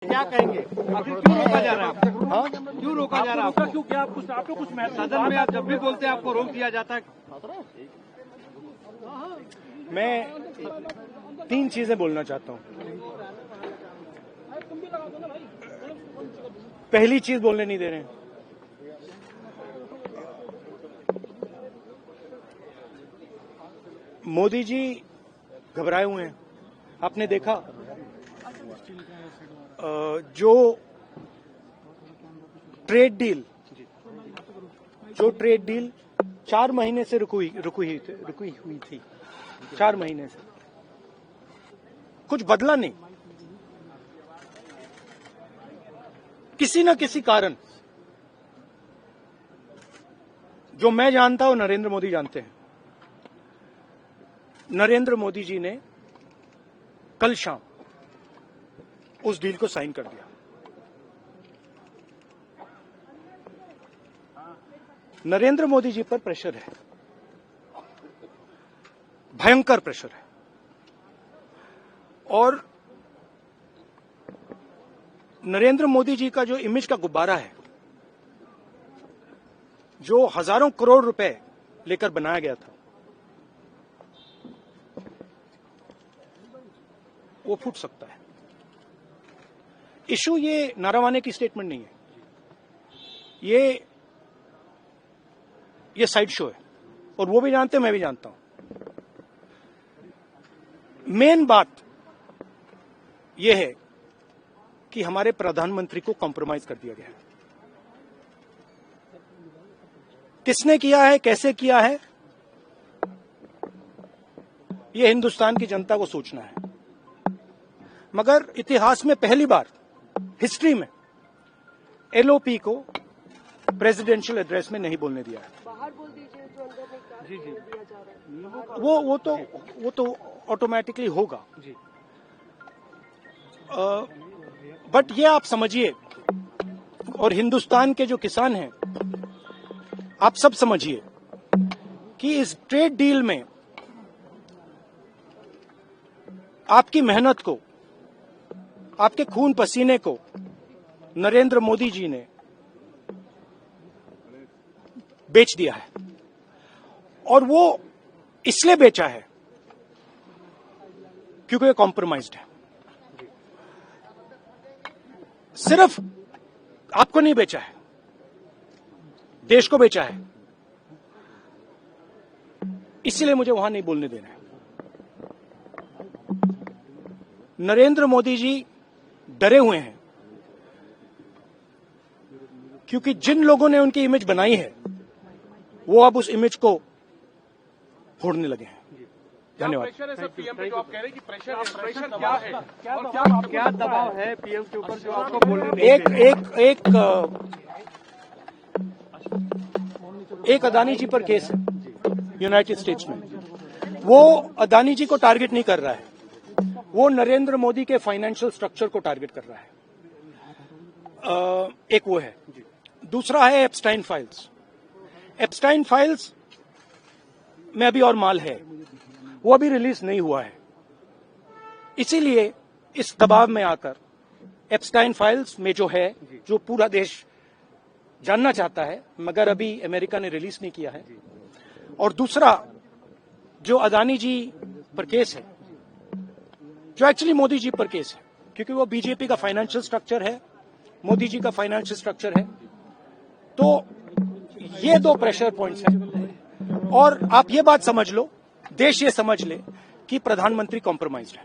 क्या कहेंगे? आखिर क्यों रोका जा रहा है? हाँ, क्यों रोका जा रहा है? क्यों क्या आपको कुछ सदन में आप जब भी बोलते हैं आपको रोक दिया जाता है। मैं 3 चीजें बोलना चाहता हूं। पहली चीज बोलने नहीं दे रहे हैं। मोदी जी घबराए हुए हैं। आपने देखा जो ट्रेड डील 4 महीने से रुकी हुई थी 4 महीने से कुछ बदला नहीं। किसी न किसी कारण, जो मैं जानता हूं नरेंद्र मोदी जानते हैं, नरेंद्र मोदी जी ने कल शाम उस डील को साइन कर दिया। नरेंद्र मोदी जी पर प्रेशर है, भयंकर प्रेशर है। और नरेंद्र मोदी जी का जो इमेज का गुब्बारा है, जो हजारों करोड़ रुपए लेकर बनाया गया था, वो फूट सकता है। इशू ये नारावाने की स्टेटमेंट नहीं है, ये साइड शो है, और वो भी जानते हैं, मैं भी जानता हूं। मेन बात यह है कि हमारे प्रधानमंत्री को कॉम्प्रोमाइज कर दिया गया है। किसने किया है, कैसे किया है, यह हिंदुस्तान की जनता को सोचना है। मगर इतिहास में पहली बार, हिस्ट्री में, एलओपी को प्रेसिडेंशियल एड्रेस में नहीं बोलने दिया है। बाहर बोल दीजिए, जो अंदर नहीं कहा दिया जा रहा है। वो तो ऑटोमेटिकली होगा जी। बट ये आप समझिए, और हिंदुस्तान के जो किसान हैं, आप सब समझिए कि इस ट्रेड डील में आपकी मेहनत को, आपके खून पसीने को नरेंद्र मोदी जी ने बेच दिया है। और वो इसलिए बेचा है क्योंकि ये कॉम्प्रोमाइज्ड है। सिर्फ आपको नहीं बेचा है, देश को बेचा है। इसीलिए मुझे वहां नहीं बोलने देना है। नरेंद्र मोदी जी डरे हुए हैं, क्योंकि जिन लोगों ने उनकी इमेज बनाई है, वो अब उस इमेज को फोड़ने लगे हैं। धन्यवाद। प्रेशर है सर पीएम पे, जो आप कह रहे हैं कि प्रेशर क्या है, क्या दबाव है पीएम के ऊपर जो आपको बोलने नहीं दे रहे? एक अदानी जी पर केस है यूनाइटेड स्टेट्स में। वो अदानी जी को टारगेट नहीं कर रहा है, वो नरेंद्र मोदी के फाइनेंशियल स्ट्रक्चर को टारगेट कर रहा है। एक वो है। दूसरा है एप्स्टाइन फाइल्स। एप्स्टाइन फाइल्स में अभी और माल है, वो अभी रिलीज नहीं हुआ है। इसीलिए इस दबाव में आकर एप्स्टाइन फाइल्स में जो है, जो पूरा देश जानना चाहता है, मगर अभी अमेरिका ने रिलीज नहीं किया है। और दूसरा जो अदानी जी पर केस है, जो एक्चुअली मोदी जी पर केस है, क्योंकि वो बीजेपी का फाइनेंशियल स्ट्रक्चर है, मोदी जी का फाइनेंशियल स्ट्रक्चर है। तो ये 2 प्रेशर पॉइंट्स हैं। और आप ये बात समझ लो, देश ये समझ ले कि प्रधानमंत्री कॉम्प्रोमाइज्ड है।